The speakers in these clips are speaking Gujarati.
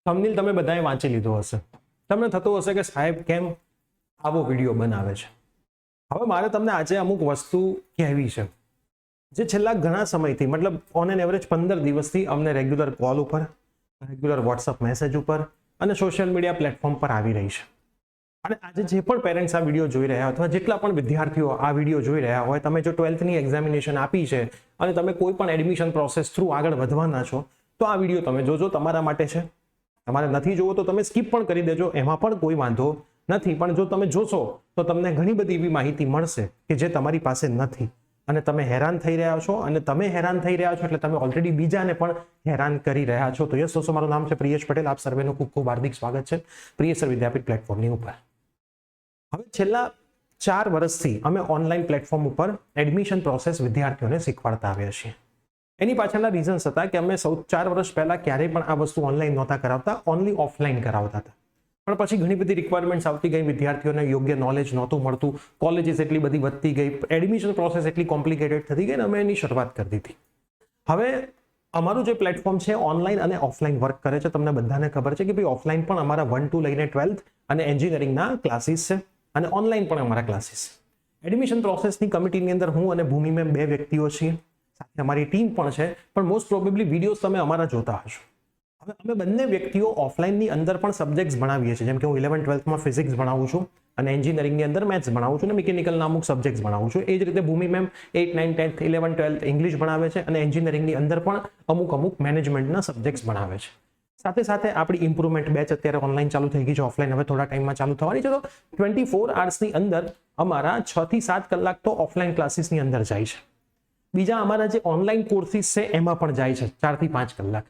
થંબનેલ તમે બધાએ વાંચી લીધો હશે. તમને થતું હશે કે સાહેબ કેમ આવો વિડીયો બનાવે છે. હવે મારે તમને આજે અમુક વસ્તુ કહેવી છે જે છેલ્લા ઘણા સમયથી, મતલબ ઓન એન એવરેજ 15 દિવસથી અમને રેગ્યુલર કોલ ઉપર, રેગ્યુલર વોટ્સઅપ મેસેજ ઉપર અને સોશિયલ મીડિયા પ્લેટફોર્મ પર આવી રહી છે. અને આજે જે પણ પેરેન્ટ્સ આ વિડીયો જોઈ રહ્યા અથવા જેટલા પણ વિદ્યાર્થીઓ આ વિડીયો જોઈ રહ્યા હોય, તમે જો 12thની એક્ઝામિનેશન આપી છે અને તમે કોઈ પણ એડમિશન પ્રોસેસ થ્રુ આગળ વધવાના છો, તો આ વિડીયો તમે જોજો, તમારા માટે છે. તમારે નથી જોવો તો તમે સ્કીપ પણ કરી દેજો, એમાં પણ કોઈ વાંધો નથી. પણ જો તમે જોશો તો તમને ઘણી બધી એવી માહિતી મળશે કે જે તમારી પાસે નથી અને તમે હેરાન થઈ રહ્યા છો. અને તમે હેરાન થઈ રહ્યા છો એટલે તમે ઓલરેડી બીજાને પણ હેરાન કરી રહ્યા છો. તો યસ દોસ્તો, મારું નામ છે પ્રિયેશ પટેલ. આપ સર્વેનું ખૂબ ખૂબ હાર્દિક સ્વાગત છે પ્રિયેશ વિદ્યાપીઠ પ્લેટફોર્મની ઉપર. હવે છેલ્લા 4 વર્ષથી અમે ઓનલાઈન પ્લેટફોર્મ ઉપર એડમિશન પ્રોસેસ વિદ્યાર્થીઓને શીખવાડતા આવ્યા છીએ. એની પાછળના રીઝન્સ હતા કે અમે 4 વર્ષ પહેલા ક્યારેય પણ આ વસ્તુ ઓનલાઈન નહોતા કરાવતા, ઓનલી ઓફલાઈન કરાવતા હતા. પણ પછી ઘણી બધી રિક્વાયરમેન્ટ્સ આવતી ગઈ, વિદ્યાર્થીઓને યોગ્ય નોલેજ નહોતું મળતું, કોલેજીસ એટલી બધી વધતી ગઈ, એડમિશન પ્રોસેસ એટલી કોમ્પ્લિકેટેડ થતી ગઈ અને અમે એની શરૂઆત કરી દીધી. હવે અમારું જે પ્લેટફોર્મ છે ઓનલાઈન અને ઓફલાઈન વર્ક કરે છે. તમને બધાને ખબર છે કે ભાઈ ઓફલાઈન પણ અમારા 1 to લઈને 12th અને એન્જિનિયરિંગના ક્લાસીસ છે અને ઓનલાઈન પણ અમારા ક્લાસીસ છે. એડમિશન પ્રોસેસની કમિટીની અંદર હું અને ભૂમિ મેમ 2 વ્યક્તિઓ છીએ, સાથે અમારી ટીમ પણ છે. પણ મોસ્ટ પ્રોબેબલી વિડીયોઝ તમે અમારા જોતા હશો. હવે અમે બંને વ્યક્તિઓ ઓફલાઈનની અંદર પણ સબ્જેક્ટ્સ ભણાવીએ છીએ. જેમ કે હું 11th-12thમાં ફિઝિક્સ ભણાવું છું અને એન્જિનિયરિંગની અંદર મેથ્સ ભણાવું છું અને મિકેનિકલના અમુક સબ્જેક્ટ્સ ભણાવું છું. એ જ રીતે ભૂમિ મેમ 8, 9, 10th, 11, 12th ઇંગ્લિશ ભણાવે છે અને એન્જિનિયરિંગની અંદર પણ અમુક મેનેજમેન્ટના સબ્જેક્ટ્સ ભણાવે છે. સાથે સાથે આપણી ઇમ્પ્રુવમેન્ટ બેચ અત્યારે ઓનલાઈન ચાલુ થઈ ગઈ છે, ઓફલાઈન હવે થોડા ટાઈમમાં ચાલુ થવાની છે. તો 24 અવર્સની અંદર અમારા 6 થી 7 કલાક તો ઓફલાઈન ક્લાસીસની અંદર જાય છે. બીજા અમારા જે ઓનલાઈન કોર્સિસ છે એમાં પણ જાય છે 4 થી 5 કલાક.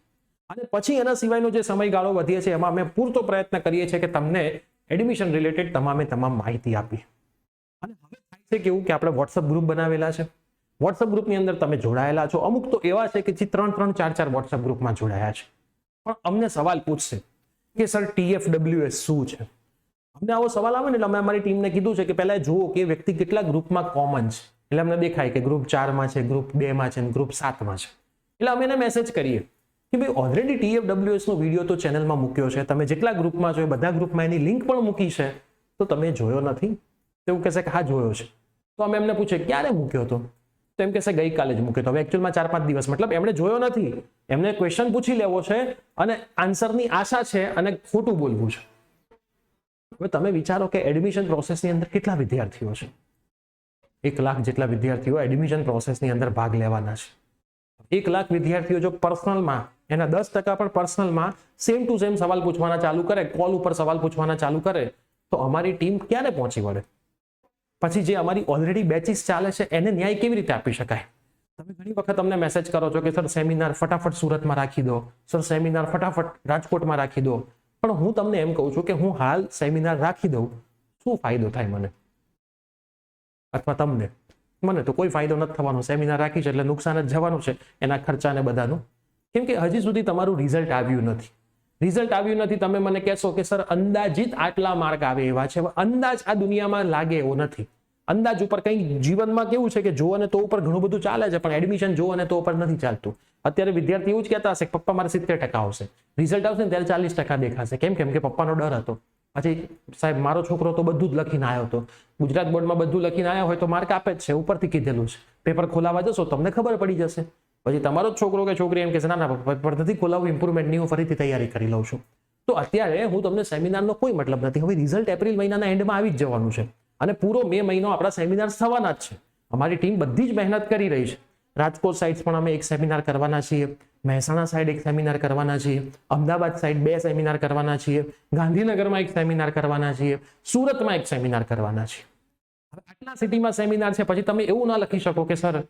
અને પછી એના સિવાયનો જે સમયગાળો વધીએ છે એમાં અમે પૂરતો પ્રયત્ન કરીએ છીએ કે તમને એડમિશન રિલેટેડ તમામ માહિતી આપીએ. અને હવે થાય છે કેવું કે આપણે વોટ્સઅપ ગ્રુપ બનાવેલા છે. વોટ્સઅપ ગ્રુપની અંદર તમે જોડાયેલા છો. અમુક તો એવા છે કે જે 3, 4 વોટ્સઅપ ગ્રુપમાં જોડાયા છે. પણ અમને સવાલ પૂછશે કે સર TFWS શું છે? અમને આવો સવાલ આવે ને એટલે અમે અમારી ટીમને કીધું છે કે પહેલા જુઓ કે વ્યક્તિ કેટલા ગ્રુપમાં કોમન છે. એટલે અમને દેખાય કે ગ્રુપ 4માં છે, ગ્રુપ 2માં છે, ગ્રુપ 7માં છે. એટલે અમે એને મેસેજ કરીએ કે ભાઈ ઓલરેડી TFWS નો વિડીયો તો ચેનલમાં મૂક્યો છે, તમે જેટલા ગ્રુપમાં છો એ બધા ગ્રુપમાં એની લિંક પણ મૂકી છે, તો તમે જોયો નથી? તો એવું કહેશે કે હા જોયો છે. તો અમે એમને પૂછે ક્યારે મૂક્યો હતો? તો એમ કહેશે ગઈકાલે જ મૂક્યો હતો. હવે એકચ્યુઅલમાં 4-5 દિવસ, મતલબ એમણે જોયો નથી. એમને ક્વેશ્ચન પૂછી લેવો છે અને આન્સરની આશા છે અને ખોટું બોલવું છે. હવે તમે વિચારો કે એડમિશન પ્રોસેસની અંદર કેટલા વિદ્યાર્થીઓ છે? 1 લાખ જેટલા વિદ્યાર્થીઓ એડમિશન પ્રોસેસની અંદર ભાગ લેવાના છે. 1 લાખ વિદ્યાર્થીઓ જો પર્સનલમાં એના 10% પણ પર્સનલમાં સેમ ટુ સેમ સવાલ પૂછવાના ચાલુ કરે, કોલ ઉપર સવાલ પૂછવાના ચાલુ કરે, તો અમારી ટીમ ક્યારે પહોંચી વળે? પછી જે અમારી ઓલરેડી બેચીસ ચાલે છે એને ન્યાય કેવી રીતે આપી શકાય? તમે ઘણી વખત અમને મેસેજ કરો છો કે સર સેમિનાર ફટાફટ સુરતમાં રાખી દો, સર સેમિનાર ફટાફટ રાજકોટમાં રાખી દો. પણ હું તમને એમ કહું છું કે હું હાલ સેમિનાર રાખી દઉં, શું ફાયદો થાય મને અથવા તમને? મને તો કોઈ ફાયદો નથી થવાનો. સેમિનાર રાખી છે એટલે નુકસાન જ જવાનું છે, એના ખર્ચાને બધાનું. કેમ કે હજી સુધી તમારું રિઝલ્ટ આવ્યું નથી. રિઝલ્ટ આવ્યું નથી, તમે મને કહેશો કે સર અંદાજિત આટલા માર્ક આવે એવા છે. અંદાજ આ દુનિયામાં લાગે એવો નથી. અંદાજ ઉપર કંઈ જીવનમાં કેવું છે કે જો અને તો ઉપર ઘણું બધું ચાલે છે, પણ એડમિશન જો અને તો ઉપર નથી ચાલતું. અત્યારે વિદ્યાર્થી એવું જ કહેતા હશે કે પપ્પા મારે 70% આવશે, રિઝલ્ટ આવશે ને ત્યારે 40% દેખાશે. કેમ કે પપ્પાનો ડર હતો. પછી સાહેબ મારો છોકરો તો બધું જ લખીને આવ્યો હતો, ગુજરાત બોર્ડમાં બધું લખીને આવ્યા હોય તો માર્ક આપે જ છે, ઉપરથી કીધેલું છે. પેપર ખોલાવા જશો તમને ખબર પડી જશે. પછી તમારો જ છોકરો કે છોકરી એમ કે ના પેપર નથી ખોલાવું, ઇમ્પ્રુવમેન્ટની હું ફરીથી તૈયારી કરી લઉં છું. તો અત્યારે હું તમને સેમિનારનો કોઈ મતલબ નથી. હવે રિઝલ્ટ એપ્રિલ મહિનાના એન્ડમાં આવી જ જવાનું છે અને પૂરો મે મહિનો આપણા સેમિનાર થવાના જ છે. અમારી ટીમ બધી જ મહેનત કરી રહી છે. રાજકોટ સાઇડ પણ અમે 1 સેમિનાર કરવાના છીએ, મહેસાણા સાઈડ 1 સેમિનાર કરવાના છીએ, અમદાવાદ સાઈડ 2 સેમિનાર કરવાના છીએ, ગાંધીનગરમાં 1 સેમિનાર કરવાના છીએ, સુરતમાં 1 સેમિનાર કરવાના છીએ. હવે આટલા સિટીમાં સેમિનાર છે, પછી તમે એવું ના લખી શકો કે સર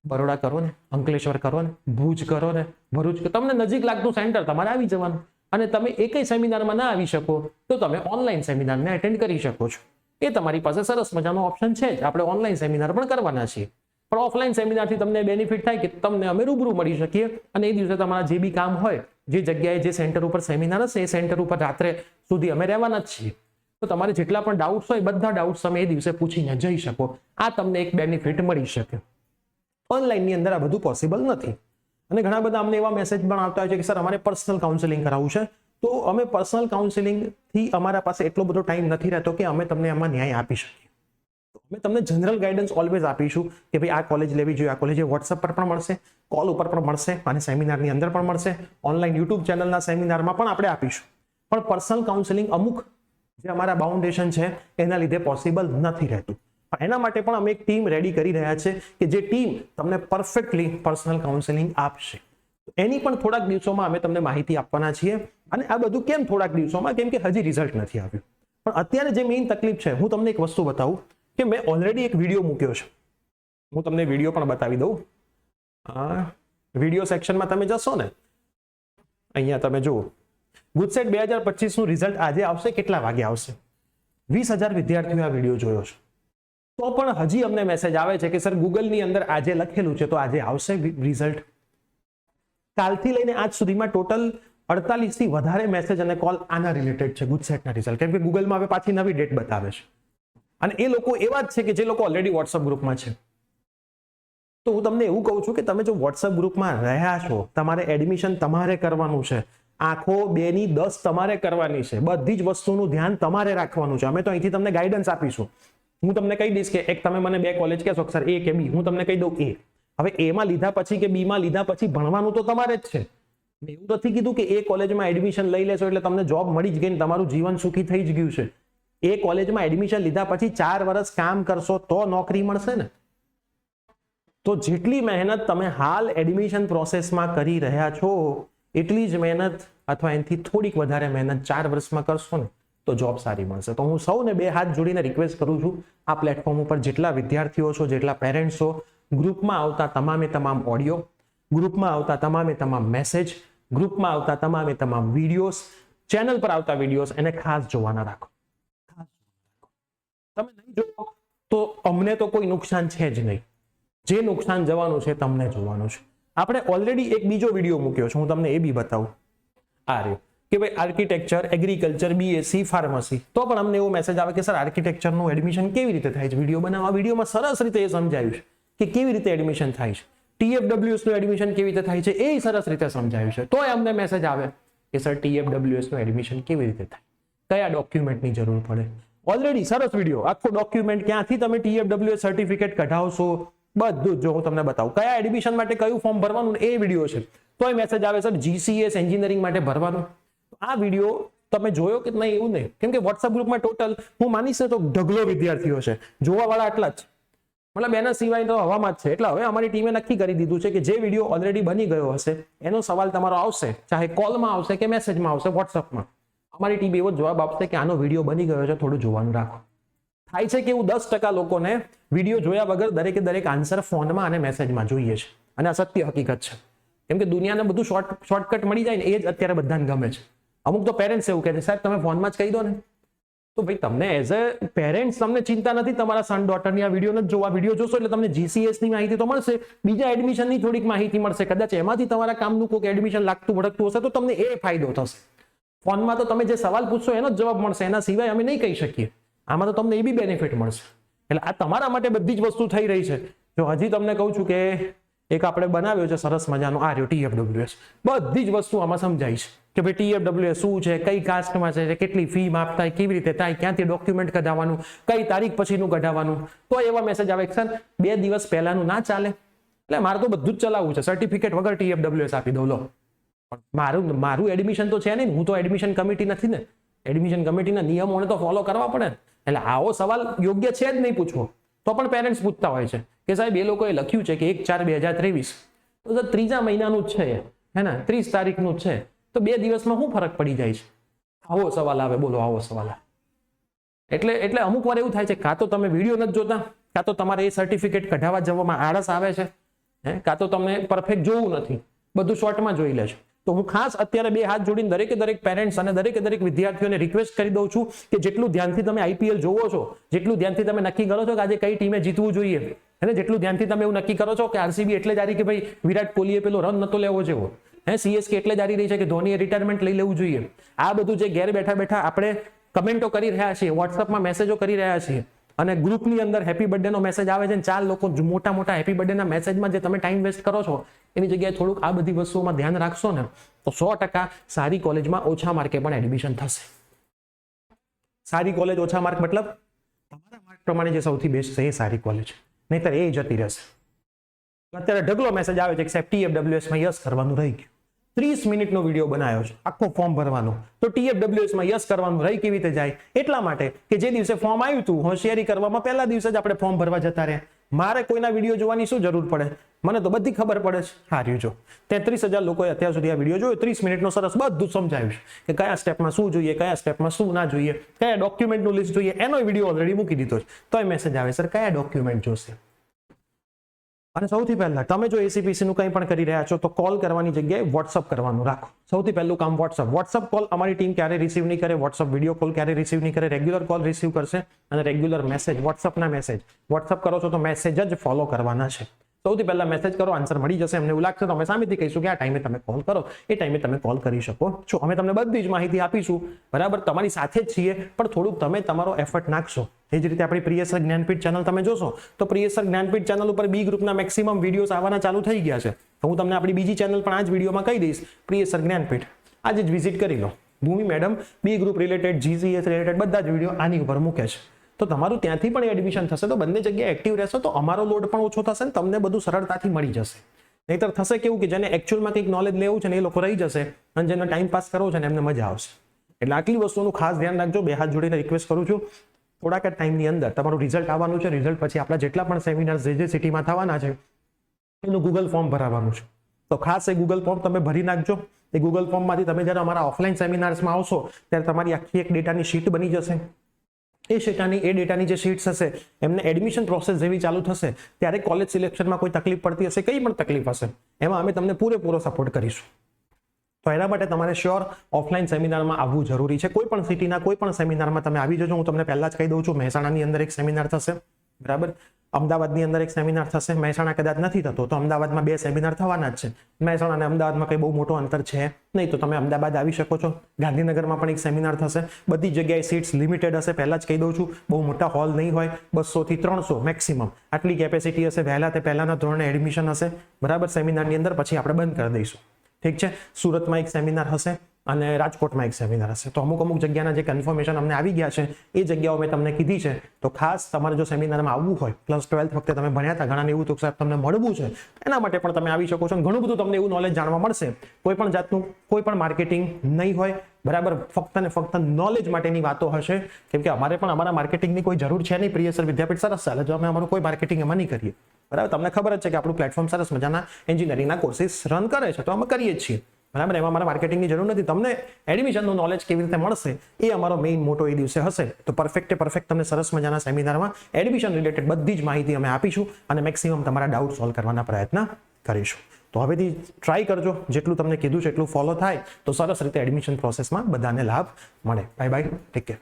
બરોડા કરો ને, અંકલેશ્વર કરો ને, ભુજ કરો ને, ભરૂચ કરો. તમને નજીક લાગતું સેન્ટર તમારે આવી જવાનું. અને તમે એકેય સેમિનારમાં ના આવી શકો તો તમે ઓનલાઈન સેમિનારને એટેન્ડ કરી શકો છો. એ તમારી પાસે સરસ મજાનો ઓપ્શન છે જ. આપણે ઓનલાઈન સેમિનાર પણ કરવાના છીએ. પણ ઓફલાઈન સેમિનારથી તમને બેનિફિટ થાય કે તમને અમે રૂબરૂ મળી શકીએ અને એ દિવસે તમારા જે બી કામ હોય, જે જગ્યાએ જે સેન્ટર ઉપર સેમિનાર હશે એ સેન્ટર ઉપર રાત્રે સુધી અમે રહેવાના જ છીએ. તો તમારે જેટલા પણ ડાઉટ્સ હોય બધા ડાઉટ્સ તમે એ દિવસે પૂછીને જઈ શકો. આ તમને એક બેનિફિટ મળી શકે. ઓનલાઈનની અંદર આ બધું પોસિબલ નથી. અને ઘણા બધા અમને એવા મેસેજ પણ આવતા હોય છે કે સર અમારે પર્સનલ કાઉન્સેલિંગ કરાવવું છે, તો અમે પર્સનલ કાઉન્સિલિંગથી અમારા પાસે એટલો બધો ટાઈમ નથી રહેતો કે અમે તમને એમાં ન્યાય આપી શકીએ. અમે તમને જનરલ ગાઈડન્સ ઓલવેઝ આપીશું કે ભાઈ આ કોલેજ લેવી જોઈએ, આ કોલેજ વોટ્સઅપ પર પણ મળશે, કોલ ઉપર પણ મળશે અને સેમિનારની અંદર પણ મળશે, ઓનલાઈન યુટ્યુબ ચેનલના સેમિનારમાં પણ આપણે આપીશું. પણ પર્સનલ કાઉન્સિલિંગ અમુક જે અમારા બાઉન્ડેશન છે એના લીધે પોસિબલ નથી રહેતું. એના માટે પણ અમે એક ટીમ રેડી કરી રહ્યા છે કે જે ટીમ તમને પરફેક્ટલી પર્સનલ કાઉન્સિલિંગ આપશે. એની પણ થોડાક દિવસોમાં અમે તમને માહિતી આપવાના છીએ. અને આ બધું કેમ થોડાક દિવસોમાં? કેમ કે હજી રિઝલ્ટ નથી આવ્યું. પણ અત્યારે જે મેઇન તકલીફ છે, હું તમને એક વસ્તુ બતાવું કે મેં ઓલરેડી એક વિડીયો મૂક્યો છે. હું તમને વિડીયો પણ બતાવી દઉં. વિડીયો સેક્શનમાં તમે જશો ને, અહીંયા તમે જુઓ ગુજસેટ 2025 નું રિઝલ્ટ આજે આવશે. કેટલા વાગે આવશે? 20,000 વિદ્યાર્થીઓ આ વિડીયો જોયો છે. તો પણ હજી અમને મેસેજ આવે છે કે સર ગૂગલની અંદર આજે લખેલું છે તો આજે આવશે રિઝલ્ટ. કાલથી લઈને આજ સુધીમાં ટોટલ 48 થી વધારે મેસેજ અને કોલ આના રિલેટેડ છે, ગુજસેટના રિઝલ્ટ. કેમ કે ગૂગલમાં હવે પાછી નવી ડેટ બતાવે છે અને એ લોકો એવા જ છે કે જે લોકો ઓલરેડી વોટ્સઅપ ગ્રુપમાં છે. તો હું તમને એવું કહું છું કે તમે જો વોટ્સઅપ ગ્રુપમાં રહ્યા છો, તમારે એડમિશન તમારે કરવાનું છે, આંખો 2 ની 10 તમારે કરવાની છે, બધી જ વસ્તુનું ધ્યાન તમારે રાખવાનું છે. અમે તો અહીંથી તમને ગાઈડન્સ આપીશું. હું તમને કહી દઈશ કે એક તમે મને 2 કોલેજ કહેશો સર A કે B, હું તમને કહી દઉં A. હવે A માં લીધા પછી કે B માં લીધા પછી ભણવાનું તો તમારે જ છે. મેં એવું નથી કીધું કે A કોલેજમાં એડમિશન લઈ લેશો એટલે તમને જોબ મળી જ ગઈ ને તમારું જીવન સુખી થઈ જ ગયું છે. A કોલેજમાં એડમિશન લીધા પછી 4 વર્ષ કામ કરશો તો નોકરી મળશે ને. તો જેટલી મહેનત તમે હાલ એડમિશન પ્રોસેસમાં કરી રહ્યા છો એટલી જ મહેનત અથવા એનાથી થોડીક વધારે મહેનત 4 વર્ષમાં કરશો ને તો જોબ સારી મળશે. તો હું સૌને 2 હાથ જોડીને રિક્વેસ્ટ કરું છું, આ પ્લેટફોર્મ ઉપર જેટલા વિદ્યાર્થીઓ છો, જેટલા પેરેન્ટ્સ છો, ગ્રુપમાં આવતા તમામે તમામ ઓડિયો, ગ્રુપમાં આવતા તમામે તમામ મેસેજ, ગ્રુપમાં આવતા તમામે તમામ વિડીયોઝ, ચેનલ પર આવતા વિડીયોઝ એને ખાસ જોવાના રાખો. તમે નહીં જોવો તો અમને તો કોઈ નુકસાન છે જ નહીં. જે નુકસાન જવાનું છે તમને જોવાનું છે. આપણે ઓલરેડી એક બીજો વિડીયો મૂક્યો છે, હું તમને એ બી બતાવું. આ રહ્યો કે ભાઈ આર્કિટેક્ચર, એગ્રીકલ્ચર, BSc, ફાર્મસી. તો પણ અમને એવો મેસેજ આવે કે સર આર્કિટેક્ચરનું એડમિશન કેવી રીતે થાય છે? વિડીયો બનાવવા વિડીયોમાં સરસ રીતે એ સમજાયું છે કે કેવી રીતે એડમિશન થાય છે. TFWS નું એડમિશન કેવી રીતે થાય છે એ સરસ રીતે સમજાયું છે. તોય અમને મેસેજ આવે કે સર TFWS નું એડમિશન કેવી રીતે થાય, કયા ડોક્યુમેન્ટની જરૂર પડે. ઓલરેડી સરસ વિડીયો, આખો ડોક્યુમેન્ટ, ક્યાંથી તમે TFWS સર્ટિફિકેટ કઢાવશો, બધું જો હું તમને બતાવું. કયા એડમિશન માટે કયું ફોર્મ ભરવાનું એ વિડીયો છે. તોય મેસેજ આવે સર GCS એન્જિનિયરિંગ માટે ભરવાનું. આ વિડીયો તમે જોયો કે નહીં એવું નહીં, કેમ કે વોટ્સઅપ ગ્રુપમાં ટોટલ હું માનીશ તો ઢગલો વિદ્યાર્થીઓ છે, જોવા વાળા આટલા જ, મતલબ એના સિવાય તો હવામાં જ છે. એટલે હવે અમારી ટીમે નક્કી કરી દીધું છે કે જે વિડીયો ઓલરેડી બની ગયો હશે એનો સવાલ તમારો આવશે, ચાહે કોલમાં આવશે કે મેસેજમાં આવશે, વોટ્સઅપમાં, અમારી ટીમ એવો જવાબ આપશે કે આનો વિડીયો બની ગયો છે, થોડું જોવાનું રાખો. થાય છે કે એવું 10% લોકોને વિડીયો જોયા વગર દરેકે દરેક આન્સર ફોનમાં અને મેસેજમાં જોઈએ છે અને આ સત્ય હકીકત છે. કેમ કે દુનિયાને બધું શોર્ટકટ મળી જાય ને એ જ અત્યારે બધાને ગમે છે. અમુક તો પેરેન્ટ્સ એવું કહે છે સાહેબ તમે ફોનમાં જ કહી દો ને. તો ભાઈ તમને એઝ અ પેરેન્ટ્સ તમને ચિંતા નથી તમારા સન ડોટરની આ વિડીયો નથી જોવા. વિડીયો જોશો એટલે તમને GCS ની માહિતી તો મળશે, બીજા એડમિશનની થોડીક માહિતી મળશે, કદાચ એમાંથી તમારા કામનું કોઈ એડમિશન લાગતું ભડકતું હશે તો તમને એ ફાયદો થશે. ફોનમાં તો તમે જે સવાલ પૂછશો એનો જ જવાબ મળશે, એના સિવાય અમે નહીં કહી શકીએ. આમાં તો તમને એ બી બેનિફિટ મળશે. એટલે આ તમારા માટે બધી જ વસ્તુ થઈ રહી છે. જો હજી તમને કહું છું કે એક આપણે બનાવ્યો છે સરસ મજાનો આ રહ્યો TFWS, બધી જ વસ્તુ આમાં સમજાય છે કે ભાઈ TFWS શું છે, કઈ કાસ્ટમાં છે, કેટલી ફી માફ થાય, કેવી રીતે થાય, ક્યાંથી ડોક્યુમેન્ટ કઢાવવાનું, કઈ તારીખ પછીનું કઢાવવાનું. તો એવા મેસેજ આવે સર 2 દિવસ પહેલાનું ના ચાલે. એટલે મારે તો બધું જ ચલાવવું છે, સર્ટિફિકેટ વગર TFWS આપી દઉં લો. મારું એડમિશન તો છે નહીં, હું તો એડમિશન કમિટી નથી ને. એડમિશન કમિટીના નિયમોને તો ફોલો કરવા પડે. એટલે આવો સવાલ યોગ્ય છે જ નહીં પૂછવો. તો પણ પેરેન્ટ્સ પૂછતા હોય છે કે સાહેબ એ લોકોએ લખ્યું છે કે 1/4/2023 તો ત્રીજા મહિનાનું જ છે, હે ને, 30 તારીખનું જ છે, તો 2 દિવસમાં શું ફરક પડી જાય છે? આવો સવાલ આવે, બોલો આવો સવાલ આવે. એટલે અમુક વાર એવું થાય છે કાં તો તમે વિડીયો નથી જોતા, કાં તો તમારે એ સર્ટિફિકેટ કઢાવવા જવામાં આળસ આવે છે, કાં તો તમને પરફેક્ટ જોવું નથી, બધું શોર્ટમાં જોઈ લે છે. તો હું ખાસ અત્યારે 2 હાથ જોડીને દરેકે દરેક પેરેન્ટ્સ અને દરેકે દરેક વિદ્યાર્થીઓને રિક્વેસ્ટ કરી દઉં છું કે જેટલું ધ્યાનથી તમે IPL જોવો છો, જેટલું ધ્યાનથી તમે નક્કી કરો છો કે આજે કઈ ટીમે જીતવું જોઈએ, અને જેટલું ધ્યાનથી તમે એવું નક્કી કરો છો કે RCB એટલે જ હારી કે ભાઈ વિરાટ કોહલીએ પેલો રન નતો લેવો જેવો, CSK એટલે જ હારી રહી છે કે ધોનીએ રિટાયરમેન્ટ લઈ લેવું જોઈએ. આ બધું જે ઘેર બેઠા બેઠા આપણે કમેન્ટો કરી રહ્યા છીએ, વોટ્સઅપમાં મેસેજો કરી રહ્યા છીએ, અને ગ્રુપની અંદર હેપી બર્થડેનો મેસેજ આવે છે, 4 લોકો મોટા મોટા હેપી બર્થડેના મેસેજમાં જે તમે ટાઈમ વેસ્ટ કરો છો એની જગ્યાએ થોડુંક આ બધી વસ્તુઓમાં ધ્યાન રાખશો ને તો 100% સારી કોલેજમાં ઓછા માર્કે પણ એડમિશન થશે. સારી કોલેજ ઓછા માર્ક મતલબ તમારા માર્ક પ્રમાણે જે સૌથી બેસ્ટ છે એ સારી કોલેજ, નહીતર એ જતી રહેશે. અત્યારે ઢગલો મેસેજ આવે છે કે સાહેબ TFWS માં યસ કરવાનું રહી ગયું. 30 મિનિટનો વિડીયો બનાવ્યો છે આખો ફોર્મ ભરવાનો, તો TFWS માં યસ કરવાનું રહી કેવી રીતે જાય? એટલા માટે કે જે દિવસે ફોર્મ આવ્યું હતું હોશિયારી કરવામાં પહેલા દિવસે જ આપણે ફોર્મ ભરવા જતા રહ્યા. મારે કોઈના વિડીયો જોવાની શું જરૂર પડે? મને તો બધી ખબર પડે છે. હાર્યું જો 33,000 લોકોએ અત્યાર સુધી આ વિડીયો જોયો, 30 મિનિટનો સરસ બધું સમજાવ્યું છે કે કયા સ્ટેપમાં શું જોઈએ, કયા સ્ટેપમાં શું ના જોઈએ, કયા ડોક્યુમેન્ટનું લિસ્ટ જોઈએ, એનો વિડીયો ઓલરેડી મૂકી દીધો છે. તોય મેસેજ આવે સર કયા ડોક્યુમેન્ટ જોશે? અને સૌથી પહેલા તમે જો એસીપીસી નું કંઈ પણ કરી રહ્યા છો તો કોલ કરવાની જગ્યાએ વોટ્સઅપ કરવાનું રાખો. સૌથી પહેલું કામ વોટ્સઅપ કોલ અમારી ટીમ ક્યારે રિસીવ નહીં કરે, વોટ્સઅપ વિડીયો કોલ ક્યારે રિસીવ નહીં કરે, રેગ્યુલર કોલ રિસીવ કરશે અને રેગ્યુલર મેસેજ વોટ્સઅપના મેસેજ વોટ્સઅપ કરો છો તો મેસેજ જ ફોલો કરવાના છે. સૌથી પહેલા મેસેજ કરો, આન્સર મળી જશે. એમને એવું લાગશે તો અમે સામેથી કહીશું કે આ ટાઈમે તમે કોલ કરો, એ ટાઈમે તમે કોલ કરી શકો છો. અમે તમને બધી જ માહિતી આપીશું, બરાબર? તમારી સાથે જ છીએ, પણ થોડુંક તમે તમારો એફર્ટ નાખશો. એ જ રીતે આપણી પ્રિયસર જ્ઞાનપીઠ ચેનલ તમે જોશો તો પ્રિયસર જ્ઞાનપીઠ ચેનલ ઉપર બી ગ્રુપના મેક્સિમમ વિડીયોઝ આવવાના ચાલુ થઈ ગયા છે. તો હું તમને આપણી બીજી ચેનલ પણ આ જ વિડીયોમાં કહી દઈશ, પ્રિયસર જ્ઞાનપીઠ. આજે જ વિઝિટ કરી લો. Bhoomi madam B group related, GCS related બધા જ વિડીયો આની ઉપર મૂકે છે. તો તમારું ત્યાંથી પણ એડમિશન થશે તો બંને જગ્યાએ એક્ટિવ રહેશો તો અમારો લોડ પણ ઓછો થશે ને તમને બધું સરળતાથી મળી જશે. નહીતર થશે કેવું કે જેને એકચ્યુઅલમાં કંઈક નોલેજ લેવું છે ને એ લોકો રહી જશે અને જેને ટાઈમ પાસ કરવો છે ને એમને મજા આવશે. એટલે આટલી વસ્તુનું ખાસ ધ્યાન રાખજો. બે હાથ જોડીને રિક્વેસ્ટ કરું છું, થોડાક ટાઈમની અંદર તમારું રિઝલ્ટ આવવાનું છે. રિઝલ્ટ પછી આપણા જેટલા પણ સેમિનાર જે સિટીમાં થવાના છે એનું ગૂગલ ફોર્મ ભરાવાનું છે. તો ખાસ એ ગૂગલ ફોર્મ તમે ભરી નાખજો. એ ગૂગલ ફોર્મમાંથી તમે જ્યારે અમારા ઓફલાઈન સેમિનાર્સમાં આવશો ત્યારે તમારી આખી એક ડેટાની શીટ બની જશે. એ ડેટાની જે શીટ્સ હશે એમને એડમિશન પ્રોસેસ જેવી ચાલુ થશે ત્યારે કોલેજ સિલેક્શનમાં કોઈ તકલીફ પડતી હશે, કંઈ પણ તકલીફ હશે, એમાં અમે તમને પૂરેપૂરો સપોર્ટ કરીશું. તો એના માટે તમારે શ્યોર ઓફલાઈન સેમિનારમાં આવવું જરૂરી છે. કોઈ પણ સિટીના કોઈ પણ સેમિનારમાં તમે આવી જજો. હું તમને પહેલા જ કહી દઉં છું, મહેસાણાની અંદર એક સેમિનાર થશે, બરાબર? અમદાવાદની અંદર એક સેમિનાર થશે. મહેસાણા કદાચ નથી થતો તો અમદાવાદમાં 2 સેમિનાર થવાના જ છે. મહેસાણા અને અમદાવાદમાં કંઈ બહુ મોટો અંતર છે નહીં, તો તમે અમદાવાદ આવી શકો છો. ગાંધીનગરમાં પણ એક સેમિનાર થશે. બધી જગ્યાએ સીટ્સ લિમિટેડ હશે, પહેલા જ કહી દઉં છું. બહુ મોટા હોલ નહીં હોય, 200 થી 300 મેક્સિમમ આટલી કેપેસિટી હશે. પહેલાના ધોરણે એડમિશન હશે, બરાબર? સેમિનારની અંદર પછી આપણે બંધ કરી દઈશું. ઠીક છે. સુરતમાં એક સેમિનાર હશે અને રાજકોટમાં એક સેમિનાર હશે. તો અમુક જગ્યાના જે કન્ફર્મેશન અમને આવી ગયા છે એ જગ્યાઓ મેં તમને કીધી છે. તો ખાસ તમારે જો સેમિનારમાં આવવું હોય, પ્લસ 12th વખતે તમે ભણ્યા હતા, ઘણાને એવું તો સાહેબ તમને મળવું છે, એના માટે પણ તમે આવી શકો છો. ઘણું બધું તમને એવું નોલેજ જાણવા મળશે. કોઈ પણ જાતનું કોઈ પણ માર્કેટિંગ નહીં હોય, બરાબર? ફક્ત ને ફક્ત નોલેજ માટેની વાતો હશે. કેમ કે અમારે પણ અમારા માર્કેટિંગની કોઈ જરૂર છે નહીં. પ્રિયસર વિદ્યાપીઠ સરસ ચાલે જો અમે અમારું કોઈ માર્કેટિંગ એમાં નહીં કરીએ, બરાબર? તમને ખબર જ છે કે આપણું પ્લેટફોર્મ સરસ મજાના એન્જિનિયરિંગના કોર્સિસ રન કરે છે, તો અમે કરીએ જ છીએ, બરાબર? એમાં અમારા માર્કેટિંગની જરૂર નથી. તમને એડમિશનનું નોલેજ કેવી રીતે મળશે એ અમારો મેઇન મોટો એ દિવસે હશે. તો પરફેક્ટ તમને સરસ મજાના સેમિનારમાં એડમિશન રિલેટેડ બધી જ માહિતી અમે આપીશું અને મેક્સિમમ તમારા ડાઉટ સોલ્વ કરવાના પ્રયત્ન કરીશું. તો હવેથી ટ્રાય કરજો, જેટલું તમને કીધું છે એટલું ફોલો થાય તો સરસ રીતે એડમિશન પ્રોસેસમાં બધાને લાભ મળે. Bye bye, take care.